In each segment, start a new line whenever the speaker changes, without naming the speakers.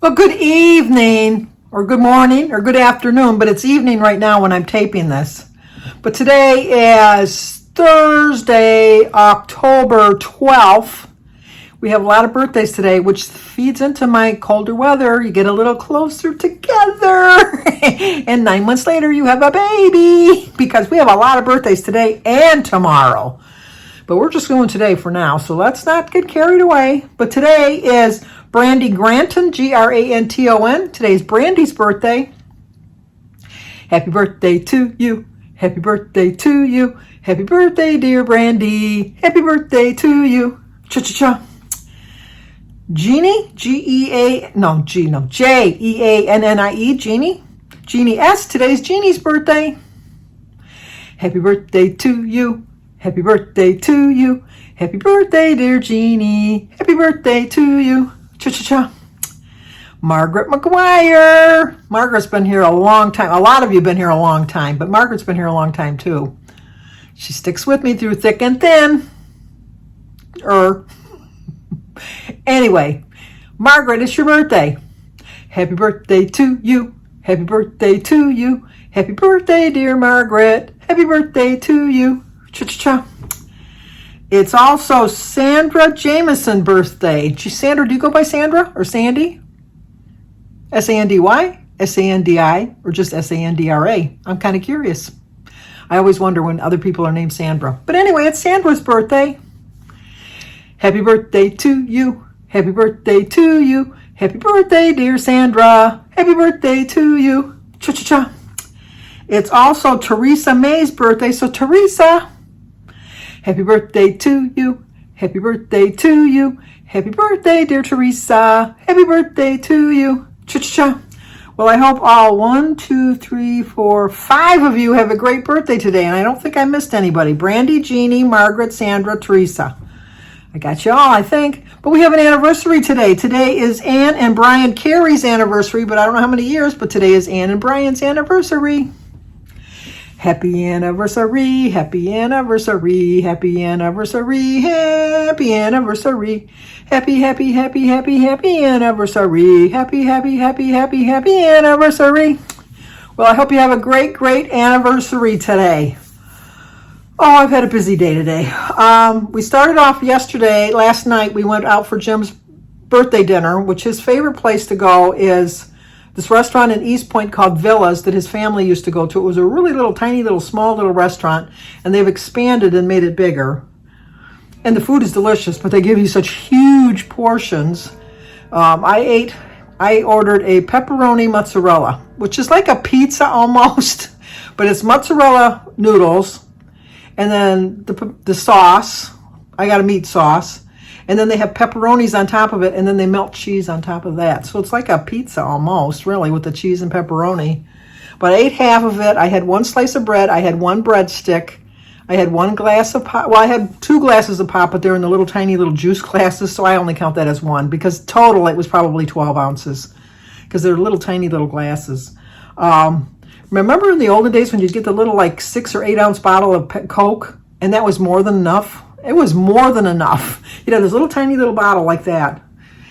Well, good evening, or good morning, or good afternoon, but it's evening right now when I'm taping this. But today is Thursday, October 12th. We have a lot of birthdays today, which feeds into my colder weather. You get a little closer together. And 9 months later, you have a baby. Because we have a lot of birthdays today and tomorrow. But we're just going today for now, so let's not get carried away. But today is Brandy Granton, Granton. Today's Brandy's birthday. Happy birthday to you. Happy birthday to you. Happy birthday, dear Brandy. Happy birthday to you. Cha-cha-cha. Jeannie, Jeannie, Jeannie. Jeannie S. Today's Jeannie's birthday. Happy birthday to you. Happy birthday to you. Happy birthday, dear Jeannie. Happy birthday to you. Cha-cha-cha. Margaret McGuire. Margaret's been here a long time. A lot of you have been here a long time, but Margaret's been here a long time too. She sticks with me through thick and thin. Anyway, Margaret, it's your birthday. Happy birthday to you. Happy birthday to you. Happy birthday, dear Margaret. Happy birthday to you. Cha-cha-cha. It's also Sandra Jameson's birthday. Sandra, do you go by Sandra or Sandy? S-A-N-D-Y? S-A-N-D-I? Or just S-A-N-D-R-A? I'm kind of curious. I always wonder when other people are named Sandra. But anyway, it's Sandra's birthday. Happy birthday to you. Happy birthday to you. Happy birthday, dear Sandra. Happy birthday to you. Cha-cha-cha. It's also Teresa May's birthday. So Teresa, happy birthday to you. Happy birthday to you. Happy birthday, dear Teresa. Happy birthday to you. Cha-cha-cha. Well, I hope all 1, 2, 3, 4, 5 of you have a great birthday today. And I don't think I missed anybody. Brandy, Jeannie, Margaret, Sandra, Teresa. I got you all, I think. But we have an anniversary today. Today is Ann and Brian Carey's anniversary, but I don't know how many years, but today is Ann and Brian's anniversary. Happy anniversary, happy anniversary, happy anniversary, happy anniversary. Happy, happy, happy, happy, happy anniversary. Happy, happy, happy, happy, happy anniversary. Well, I hope you have a great, great anniversary today. Oh, I've had a busy day today. We started off last night, we went out for Jim's birthday dinner, which his favorite place to go is this restaurant in East Point called Villas that his family used to go to. It was a really little, tiny little, small little restaurant, and they've expanded and made it bigger. And the food is delicious, but they give you such huge portions. I ordered a pepperoni mozzarella, which is like a pizza almost, but it's mozzarella noodles. And then the sauce, I got a meat sauce. And then they have pepperonis on top of it, and then they melt cheese on top of that. So it's like a pizza almost, really, with the cheese and pepperoni. But I ate half of it. I had one slice of bread. I had one breadstick. I had one glass of pop. Well, I had 2 glasses of pop, but they're in the little tiny little juice glasses, so I only count that as one. Because total, it was probably 12 ounces. Because they're little tiny little glasses. Remember in the olden days when you'd get the little like 6 or 8 ounce bottle of Coke, and that was more than enough? It was more than enough. You'd have this little tiny little bottle like that,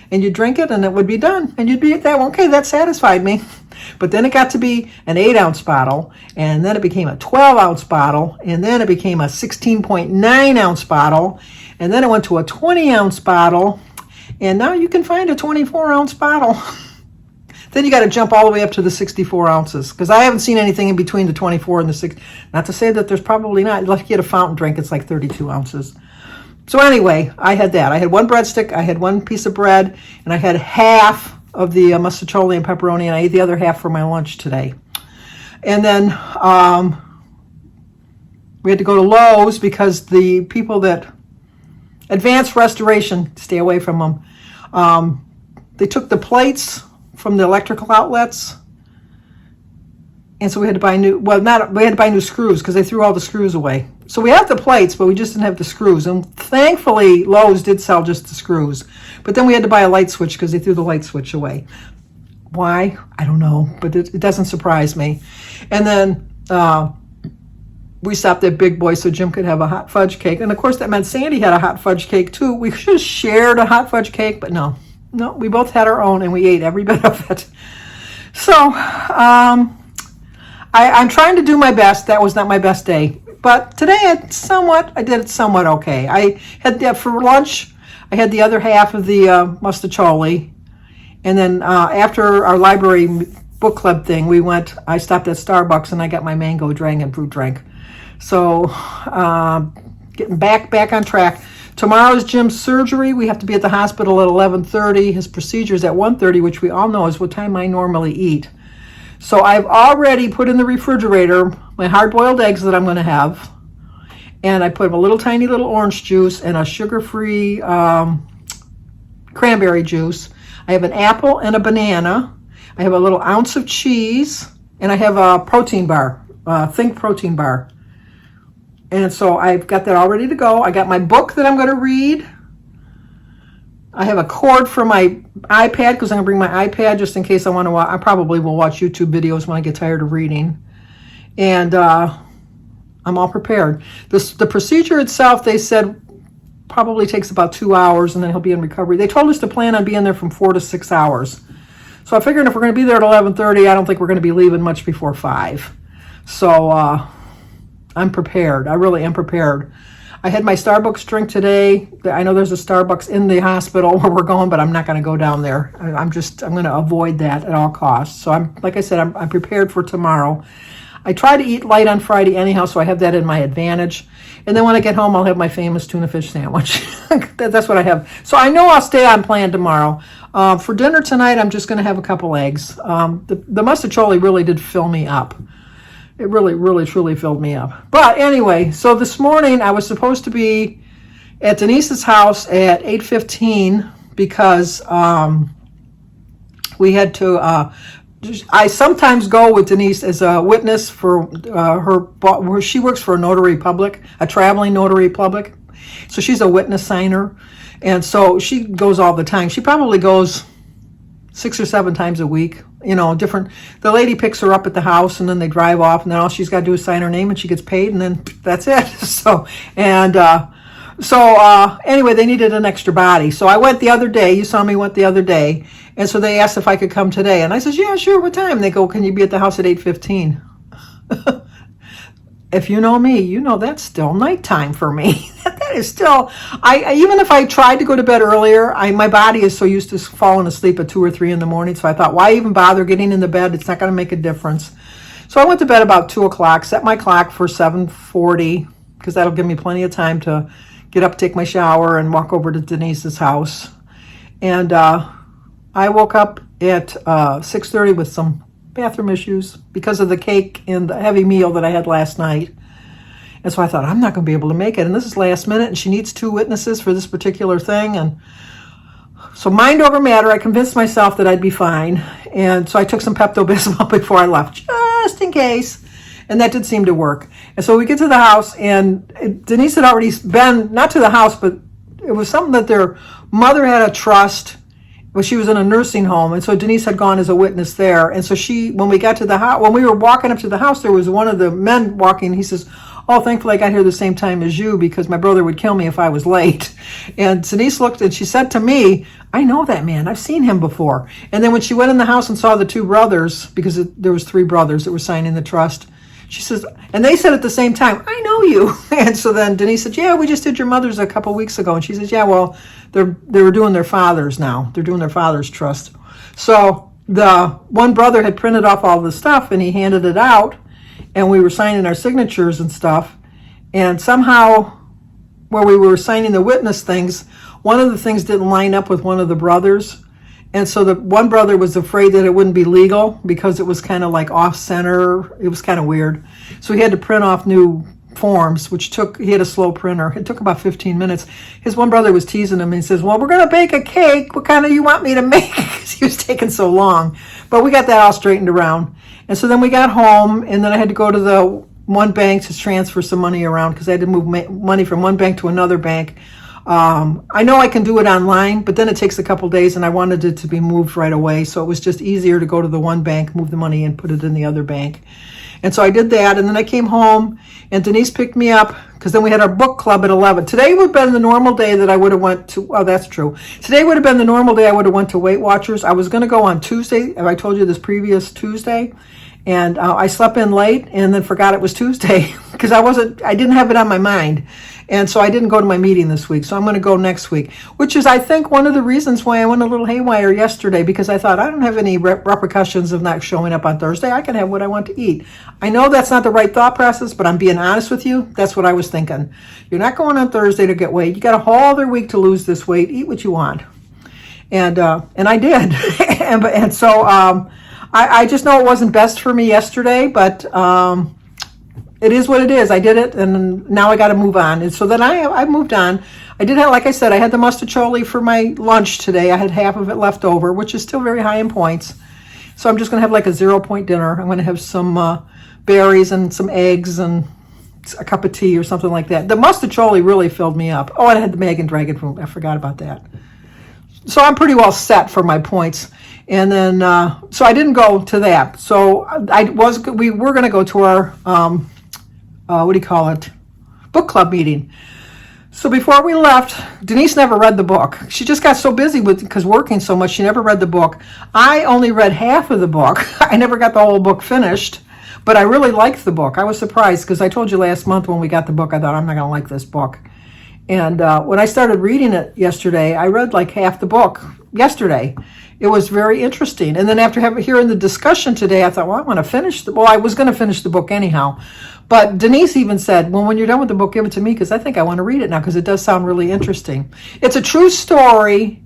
and you'd drink it and it would be done. And you'd be at that, okay, that satisfied me. But then it got to be an 8 ounce bottle, and then it became a 12 ounce bottle, and then it became a 16.9 ounce bottle, and then it went to a 20 ounce bottle, and now you can find a 24 ounce bottle. Then you got to jump all the way up to the 64 ounces, because I haven't seen anything in between the 24 and the 6. Not to say that there's probably not. If you get a fountain drink, it's like 32 ounces. So anyway, I had that. I had one breadstick, I had one piece of bread, and I had half of the mustaccioli and pepperoni, and I ate the other half for my lunch today. And then we had to go to Lowe's because the people that Advanced Restoration, stay away from them, they took the plates from the electrical outlets, and so we had to buy we had to buy new screws because they threw all the screws away. So we have the plates, but we just didn't have the screws, and thankfully Lowe's did sell just the screws. But then we had to buy a light switch because they threw the light switch away. Why? I don't know, but it doesn't surprise me. And then we stopped at Big Boy so Jim could have a hot fudge cake. And of course that meant Sandy had a hot fudge cake too. We should have shared a hot fudge cake, but no. No, we both had our own and we ate every bit of it. So, I'm trying to do my best. That was not my best day. But today I did it somewhat okay. I had for lunch, I had the other half of the mustacholi. And then after our library book club thing, I stopped at Starbucks and I got my mango dragon fruit drink. So getting back on track. Tomorrow is Jim's surgery. We have to be at the hospital at 11:30. His procedure is at 1:30, which we all know is what time I normally eat. So I've already put in the refrigerator my hard-boiled eggs that I'm going to have. And I put a little tiny little orange juice and a sugar-free cranberry juice. I have an apple and a banana. I have a little ounce of cheese. And I have a protein bar, Think protein bar. And so I've got that all ready to go. I got my book that I'm going to read. I have a cord for my iPad because I'm going to bring my iPad just in case I want to watch. I probably will watch YouTube videos when I get tired of reading. And I'm all prepared. The procedure itself, they said, probably takes about 2 hours and then he'll be in recovery. They told us to plan on being there from 4 to 6 hours. So I figured if we're going to be there at 11:30, I don't think we're going to be leaving much before 5. So I'm prepared. I really am prepared. I had my Starbucks drink today. I know there's a Starbucks in the hospital where we're going, but I'm not going to go down there. I'm going to avoid that at all costs. So like I said, I'm prepared for tomorrow. I try to eat light on Friday anyhow, so I have that in my advantage. And then when I get home, I'll have my famous tuna fish sandwich. That's what I have. So I know I'll stay on plan tomorrow. For dinner tonight, I'm just going to have a couple eggs. The mustacholi really did fill me up. It really, really, truly filled me up. But anyway, so this morning I was supposed to be at Denise's house at 8:15 because we had to... I sometimes go with Denise as a witness for where she works for a notary public, a traveling notary public. So she's a witness signer. And so she goes all the time. She probably goes 6 or 7 times a week, different. The lady picks her up at the house and then they drive off and then all she's got to do is sign her name and she gets paid and then that's it. Anyway, they needed an extra body. So I went the other day. You saw me went the other day. And so they asked if I could come today. And I said, yeah, sure. What time? They go, can you be at the house at 8:15? If you know me, you know that's still nighttime for me. That is still, even if I tried to go to bed earlier, my body is so used to falling asleep at 2 or 3 in the morning. So I thought, why even bother getting in the bed? It's not going to make a difference. So I went to bed about 2 o'clock, set my clock for 7:40 because that'll give me plenty of time to get up, take my shower, and walk over to Denise's house. And I woke up at 6:30 with some bathroom issues because of the cake and the heavy meal that I had last night. And so I thought, I'm not going to be able to make it. And this is last minute, and she needs 2 witnesses for this particular thing. And so mind over matter, I convinced myself that I'd be fine. And so I took some Pepto-Bismol before I left, just in case. And that did seem to work. And so we get to the house, and Denise had already been, not to the house, but it was something that their mother had a trust. Well, she was in a nursing home, and so Denise had gone as a witness there. And so when we got to the house, when we were walking up to the house, there was one of the men walking. He says, oh, thankfully I got here the same time as you because my brother would kill me if I was late. And Denise looked and she said to me, I know that man. I've seen him before. And then when she went in the house and saw the 2 brothers, because there was 3 brothers that were signing the trust, she says, and they said at the same time, I know you. And so then Denise said, yeah, we just did your mother's a couple weeks ago. And she says, yeah, well, they were doing their father's now. They're doing their father's trust. So the one brother had printed off all the stuff and he handed it out and we were signing our signatures and stuff. And somehow where we were signing the witness things, one of the things didn't line up with one of the brothers. And so the one brother was afraid that it wouldn't be legal because it was kind of like off center. It was kind of weird. So he had to print off new forms, he had a slow printer. It took about 15 minutes. His one brother was teasing him and he says, well, we're going to bake a cake. What kind of you want me to make? Because he was taking so long. But we got that all straightened around. And so then we got home and then I had to go to the one bank to transfer some money around because I had to move money from one bank to another bank. I know I can do it online, but then it takes a couple days and I wanted it to be moved right away. So it was just easier to go to the one bank, move the money and put it in the other bank. And so I did that. And then I came home and Denise picked me up because then we had our book club at 11. Today would have been the normal day that I would have went to, oh, that's true. Today would have been the normal day I would have went to Weight Watchers. I was going to go on Tuesday, I told you this previous Tuesday, and I slept in late and then forgot it was Tuesday because I didn't have it on my mind. And so I didn't go to my meeting this week. So I'm going to go next week, which is, I think, one of the reasons why I went a little haywire yesterday, because I thought I don't have any repercussions of not showing up on Thursday. I can have what I want to eat. I know that's not the right thought process, but I'm being honest with you. That's what I was thinking. You're not going on Thursday to get weight. You got a whole other week to lose this weight. Eat what you want. And I did. and so I just know it wasn't best for me yesterday, but it is what it is. I did it, and now I got to move on. And so then I moved on. I did have, like I said, I had the mustacholi for my lunch today. I had half of it left over, which is still very high in points. So I'm just going to have like a 0-point dinner. I'm going to have some berries and some eggs and a cup of tea or something like that. The mustacholi really filled me up. Oh, and I had the Mag and Dragon fruit. I forgot about that. So I'm pretty well set for my points. And then, so I didn't go to that. So we were going to go to our book club meeting. So before we left, Denise never read the book. She just got so busy because working so much, she never read the book. I only read half of the book. I never got the whole book finished, but I really liked the book. I was surprised because I told you last month when we got the book, I thought, I'm not going to like this book. And when I started reading it yesterday, I read like half the book yesterday. It was very interesting. And then after hearing the discussion today, I thought, well, I want to finish I was going to finish the book anyhow. But Denise even said, well, when you're done with the book, give it to me because I think I want to read it now because it does sound really interesting. It's a true story,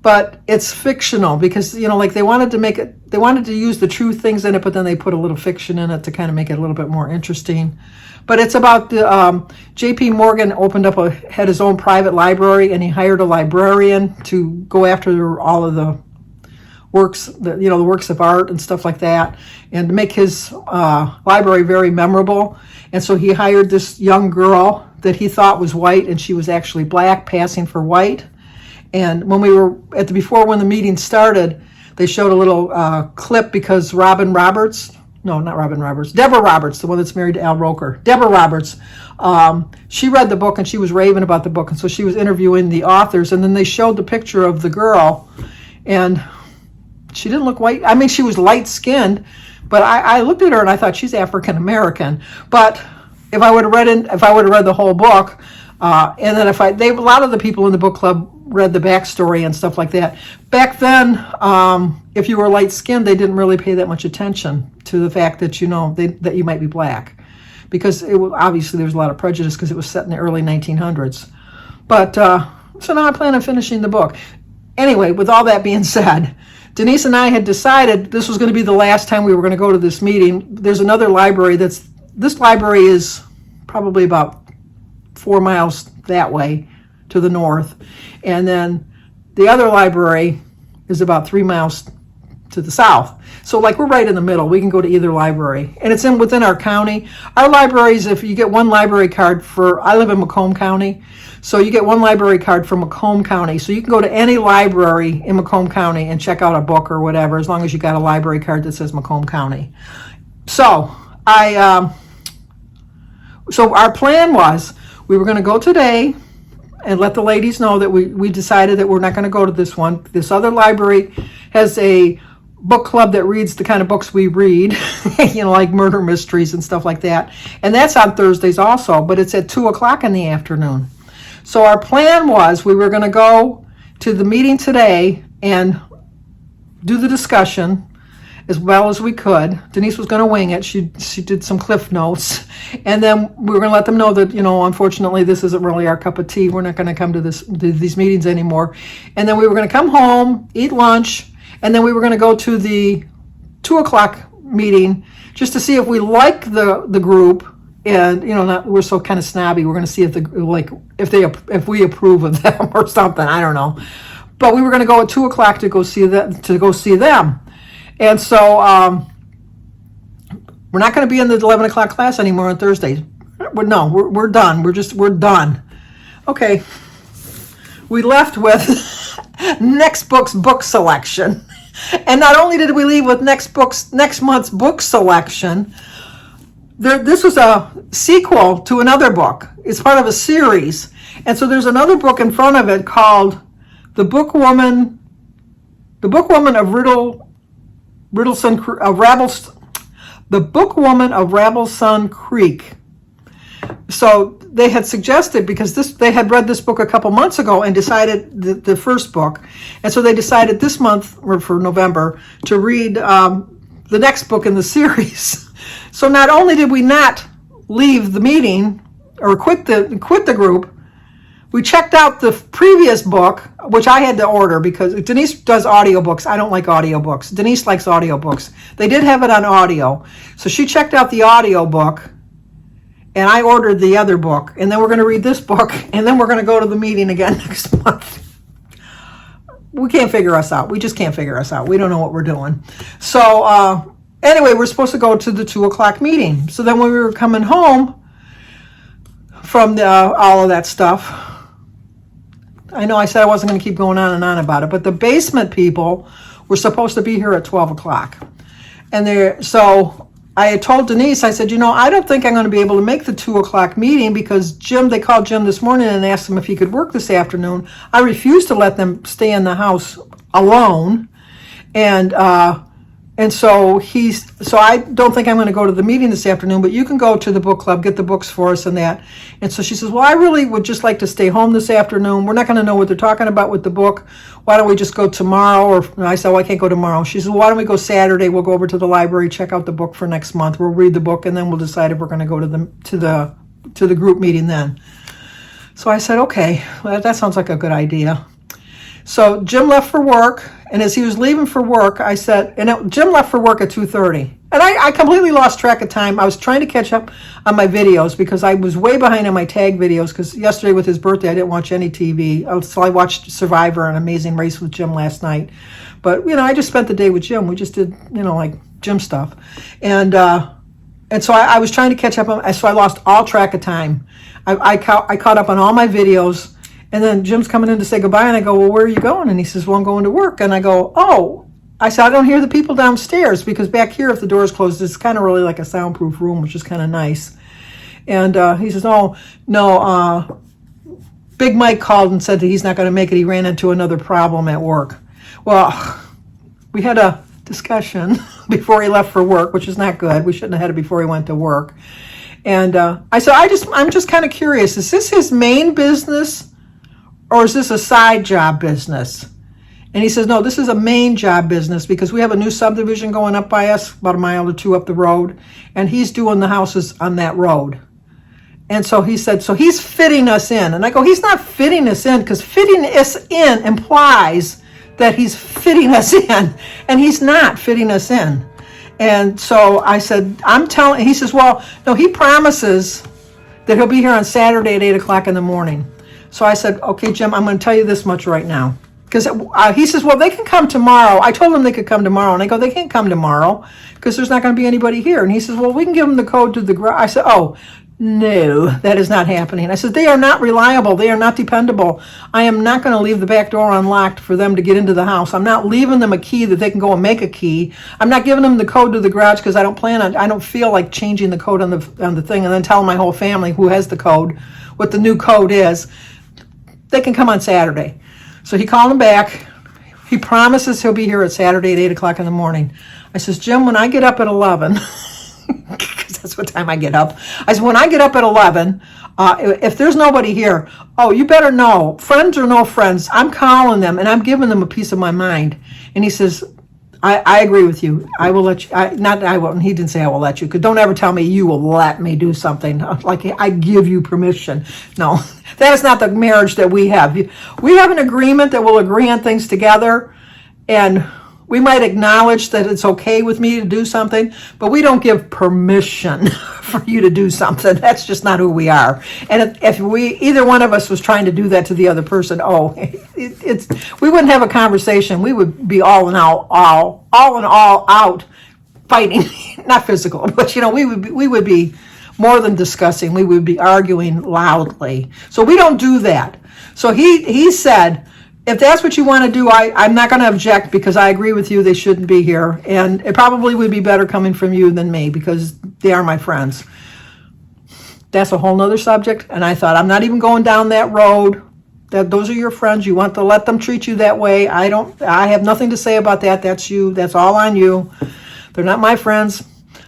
but it's fictional because, like they wanted to use the true things in it, but then they put a little fiction in it to kind of make it a little bit more interesting. But it's about the J.P. Morgan had his own private library, and he hired a librarian to go after all of the works, the works of art and stuff like that, and to make his library very memorable. And so he hired this young girl that he thought was white, and she was actually black, passing for white. And when we were when the meeting started, they showed a little clip because Deborah Roberts, the one that's married to Al Roker, Deborah Roberts, she read the book and she was raving about the book, and so she was interviewing the authors, and then they showed the picture of the girl, and she didn't look white. I mean, she was light-skinned, but I looked at her and I thought she's African American. But if I would have read the whole book, and then a lot of the people in the book club read the backstory and stuff like that. Back then, if you were light-skinned, they didn't really pay that much attention to the fact that that you might be black, because obviously there was a lot of prejudice because it was set in the early 1900s. But so now I plan on finishing the book. Anyway, with all that being said, Denise and I had decided this was going to be the last time we were going to go to this meeting. There's another library this library is probably about 4 miles that way to the north. And then the other library is about 3 miles to the south. So we're right in the middle. We can go to either library. And it's within our county. Our libraries, if you get one library card I live in Macomb County, so you get one library card from Macomb County. So you can go to any library in Macomb County and check out a book or whatever, as long as you got a library card that says Macomb County. So so our plan was we were going to go today and let the ladies know that we decided that we're not going to go to this one. This other library has a book club that reads the kind of books we read, like murder mysteries and stuff like that. And that's on Thursdays also, but it's at 2:00 in the afternoon. So our plan was we were going to go to the meeting today and do the discussion as well as we could. Denise was going to wing it. She did some cliff notes. And then we were going to let them know that, unfortunately, this isn't really our cup of tea. We're not going to come to these meetings anymore. And then we were going to come home, eat lunch, and then we were going to go to the 2:00 meeting just to see if we like the group. And we're so kind of snobby. We're going to see if we approve of them or something. I don't know. But we were going to go at 2:00 to go see them. And so we're not going to be in the 11 o'clock class anymore on Thursdays. We're done. We're done. Okay. We left with next book's book selection. And not only did we leave with next month's book selection, this was a sequel to another book. It's part of a series. And so there's another book in front of it called The Bookwoman of The Bookwoman of Rabblesome Creek. So they had suggested, because they had read this book a couple months ago and decided the first book, and so they decided this month, or for November, to read the next book in the series. So not only did we not leave the meeting or quit the group, we checked out the previous book, which I had to order because Denise does audiobooks. I don't like audiobooks. Denise likes audiobooks. They did have it on audio. So she checked out the audiobook, and I ordered the other book. And then we're going to read this book, and then we're going to go to the meeting again next month. We can't figure us out. We just can't figure us out. We don't know what we're doing. So anyway, we're supposed to go to the 2 o'clock meeting. So then when we were coming home from all of that stuff, I know I said I wasn't going to keep going on and on about it, but the basement people were supposed to be here at 12 o'clock. And so I had told Denise, I said, I don't think I'm going to be able to make the 2 o'clock meeting because they called Jim this morning and asked him if he could work this afternoon. I refused to let them stay in the house alone. And so I don't think I'm going to go to the meeting this afternoon, but you can go to the book club, get the books for us and that. And so she says, well, I really would just like to stay home this afternoon. We're not going to know what they're talking about with the book. Why don't we just go tomorrow? Or I said, well, I can't go tomorrow. She said, well, why don't we go Saturday? We'll go over to the library, check out the book for next month. We'll read the book, and then we'll decide if we're going to go to the group meeting then. So I said, okay, well, that sounds like a good idea. So Jim left for work, and as he was leaving for work, I said, Jim left for work at 2:30. And I completely lost track of time. I was trying to catch up on my videos because I was way behind on my tag videos because yesterday with his birthday, I didn't watch any TV. So I watched Survivor and Amazing Race with Jim last night. But, I just spent the day with Jim. We just did, like Jim stuff. And so I was trying to catch up on, so I lost all track of time. I caught up on all my videos. And then Jim's coming in to say goodbye, and I go, well, where are you going? And he says, well, I'm going to work. And I go, oh. I said, I don't hear the people downstairs, because back here, if the door's closed, it's kind of really like a soundproof room, which is kind of nice. And he says, oh, no, Big Mike called and said that he's not going to make it. He ran into another problem at work. Well, we had a discussion before he left for work, which is not good. We shouldn't have had it before he went to work. And I said, I'm just kind of curious. Is this his main business? Or is this a side job business? And he says, no, this is a main job business because we have a new subdivision going up by us, about a mile or two up the road, and he's doing the houses on that road. And so he said, so he's fitting us in. And I go, he's not fitting us in, because fitting us in implies that he's fitting us in, and he's not fitting us in. And so I said, he says, well, no, he promises that he'll be here on Saturday at 8 o'clock in the morning. So I said, okay, Jim, I'm going to tell you this much right now. Because he says, well, they can come tomorrow. I told him they could come tomorrow. And I go, they can't come tomorrow because there's not going to be anybody here. And he says, well, we can give them the code to the garage. I said, oh, no, that is not happening. I said, they are not reliable. They are not dependable. I am not going to leave the back door unlocked for them to get into the house. I'm not leaving them a key that they can go and make a key. I'm not giving them the code to the garage because I don't feel like changing the code on the thing and then telling my whole family who has the code what the new code is. They can come on Saturday. So he called him back. He promises he'll be here at Saturday at 8 o'clock in the morning. I says, Jim, when I get up at 11, because that's what time I get up. I said, when I get up at 11, if there's nobody here, oh, you better know, friends or no friends, I'm calling them and I'm giving them a piece of my mind. And he says, I agree with you. I will let you. He didn't say I will let you, because don't ever tell me you will let me do something. Like I give you permission. No, that is not the marriage that we have. We have an agreement that we'll agree on things together, and we might acknowledge that it's okay with me to do something, but we don't give permission for you to do something. That's just not who we are. And if either one of us was trying to do that to the other person, we wouldn't have a conversation. We would be all in all out fighting, not physical, but we would be more than discussing. We would be arguing loudly. So we don't do that. So he said, if that's what you want to do, I'm not going to object, because I agree with you. They shouldn't be here. And it probably would be better coming from you than me, because they are my friends. That's a whole nother subject. And I thought, I'm not even going down that road. Those are your friends. You want to let them treat you that way. I have nothing to say about that. That's you. That's all on you. They're not my friends.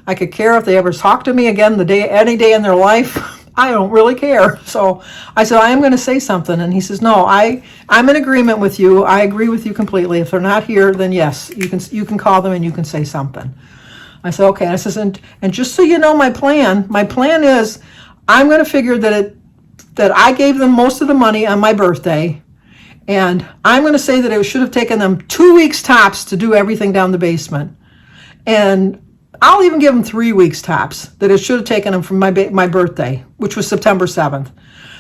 I could care if they ever talk to me again any day in their life. I don't really care. So I said, I am going to say something. And he says, no, I'm in agreement with you. I agree with you completely. If they're not here, then yes, you can call them and you can say something. I said, okay. I says, and just so you know, my plan is, I'm going to figure that I gave them most of the money on my birthday, and I'm going to say that it should have taken them 2 weeks tops to do everything down the basement. And I'll even give them 3 weeks tops, that it should have taken them from my birthday, which was September 7th.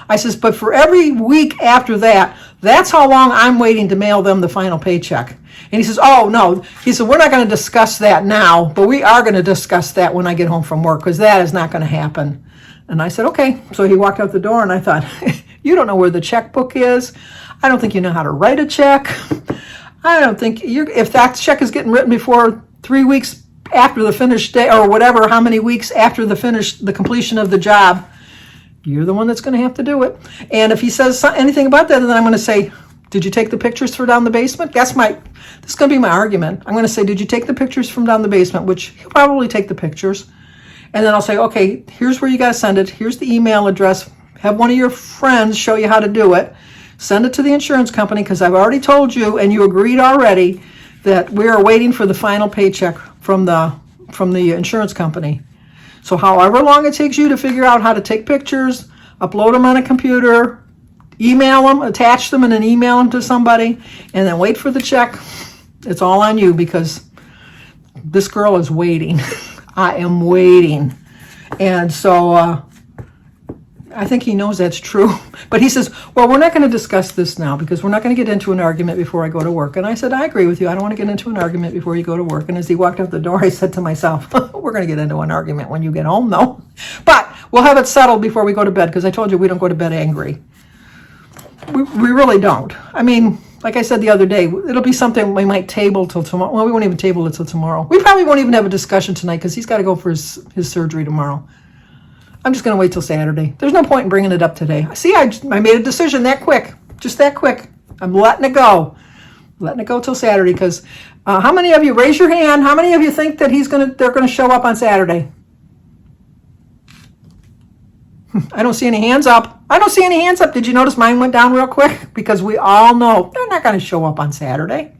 I says, but for every week after that, that's how long I'm waiting to mail them the final paycheck. And he says, oh, no. He said, we're not going to discuss that now, but we are going to discuss that when I get home from work, because that is not going to happen. And I said, okay. So he walked out the door, and I thought, you don't know where the checkbook is. I don't think you know how to write a check. I don't think if that check is getting written before 3 weeks after the finished day, or whatever, how many weeks after the completion of the job, you're the one that's going to have to do it. And if he says anything about that, then I'm going to say, did you take the pictures for down the basement? This is going to be my argument. I'm going to say, did you take the pictures from down the basement? Which he'll probably take the pictures. And then I'll say, okay, here's where you got to send it. Here's the email address. Have one of your friends show you how to do it. Send it to the insurance company, because I've already told you, and you agreed already, that we are waiting for the final paycheck from the insurance company. So however long it takes you to figure out how to take pictures, upload them on a computer, email them, attach them, and then email them to somebody, and then wait for the check, it's all on you, because this girl is waiting. I am waiting. And so I think he knows that's true. But he says, well, we're not going to discuss this now, because we're not going to get into an argument before I go to work. And I said, I agree with you. I don't want to get into an argument before you go to work. And as he walked out the door, I said to myself, we're going to get into an argument when you get home, though. But we'll have it settled before we go to bed, because I told you we don't go to bed angry. We really don't. I mean, like I said the other day, it'll be something we might table till tomorrow. Well, we won't even table it till tomorrow. We probably won't even have a discussion tonight, because he's got to go for his surgery tomorrow. I'm just going to wait till Saturday. There's no point in bringing it up today. See, I made a decision that quick. Just that quick. I'm letting it go. Letting it go till Saturday, because how many of you, raise your hand, how many of you think that they're going to show up on Saturday? I don't see any hands up. I don't see any hands up. Did you notice mine went down real quick? Because we all know they're not going to show up on Saturday.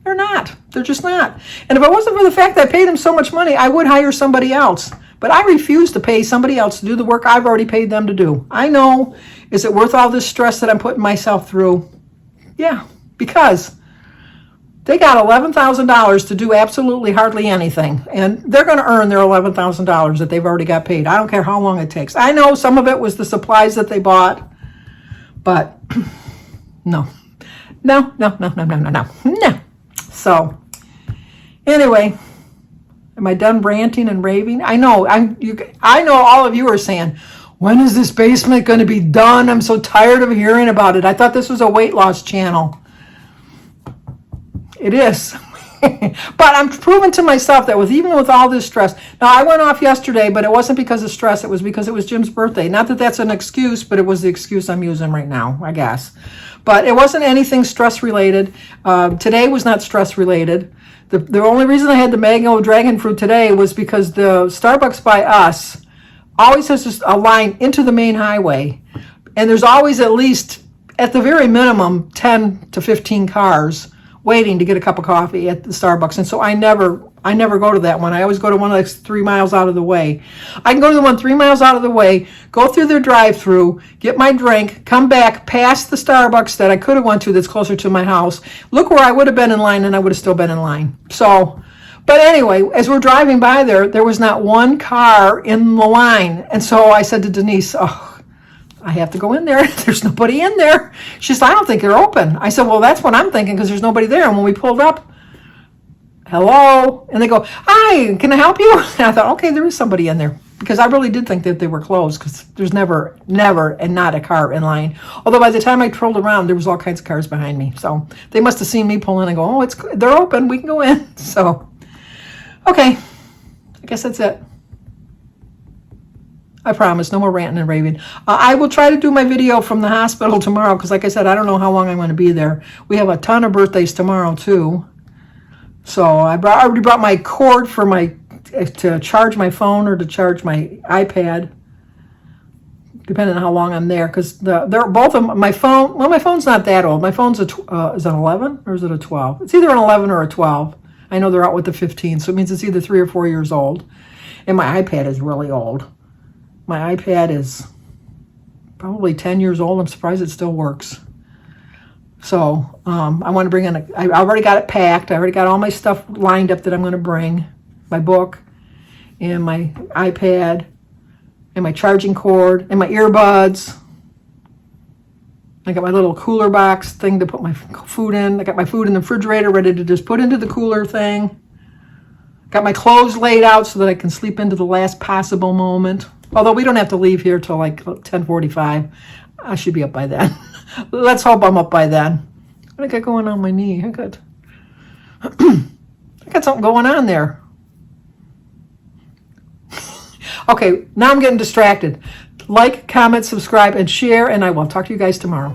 They're not. They're just not. And if it wasn't for the fact that I paid them so much money, I would hire somebody else. But I refuse to pay somebody else to do the work I've already paid them to do. I know. Is it worth all this stress that I'm putting myself through? Yeah, because they got $11,000 to do absolutely hardly anything. And they're going to earn their $11,000 that they've already got paid. I don't care how long it takes. I know some of it was the supplies that they bought. But no. No. So, anyway, am I done ranting and raving? I know all of you are saying, when is this basement going to be done? I'm so tired of hearing about it. I thought this was a weight loss channel. It is. But I'm proving to myself that even with all this stress. Now, I went off yesterday, but it wasn't because of stress. It was because it was Jim's birthday. Not that that's an excuse, but it was the excuse I'm using right now, I guess. But it wasn't anything stress-related. Today was not stress-related. The only reason I had the mango dragon fruit today was because the Starbucks by us always has just a line into the main highway. And there's always at least, at the very minimum, 10 to 15 cars waiting to get a cup of coffee at the Starbucks. And so I never go to that one. I always go to one that's 3 miles out of the way. I can go to the one 3 miles out of the way, go through their drive-through, get my drink, come back past the Starbucks that I could have went to that's closer to my house. Look where I would have been in line, and I would have still been in line. So, but anyway, as we're driving by there was not one car in the line. And so I said to Denise, I have to go in there. There's nobody in there. She said, I don't think they're open. I said, well, that's what I'm thinking, because there's nobody there. And when we pulled up, hello? And they go, hi, can I help you? And I thought, okay, there is somebody in there. because I really did think that they were closed because there's never, and not a car in line. Although by the time I trolled around, there was all kinds of cars behind me. So they must have seen me pull in and go, oh, they're open. We can go in. So, okay. I guess that's it. I promise, no more ranting and raving. I will try to do my video from the hospital tomorrow because, like I said, I don't know how long I'm going to be there. We have a ton of birthdays tomorrow, too. So I already brought my cord for to charge my phone or to charge my iPad, depending on how long I'm there. Because they're both of my phone. Well, my phone's not that old. My phone's is it 11 or is it a 12? It's either an 11 or a 12. I know they're out with the 15, so it means it's either 3 or 4 years old. And my iPad is really old. My iPad is probably 10 years old. I'm surprised it still works. So I want to bring in, I already got it packed. I already got all my stuff lined up that I'm going to bring. My book and my iPad and my charging cord and my earbuds. I got my little cooler box thing to put my food in. I got my food in the refrigerator ready to just put into the cooler thing. Got my clothes laid out so that I can sleep into the last possible moment. Although we don't have to leave here till like 10:45. I should be up by then. Let's hope I'm up by then. What I got going on my knee? I got something going on there. Okay, now I'm getting distracted. Like, comment, subscribe, and share, and I will talk to you guys tomorrow.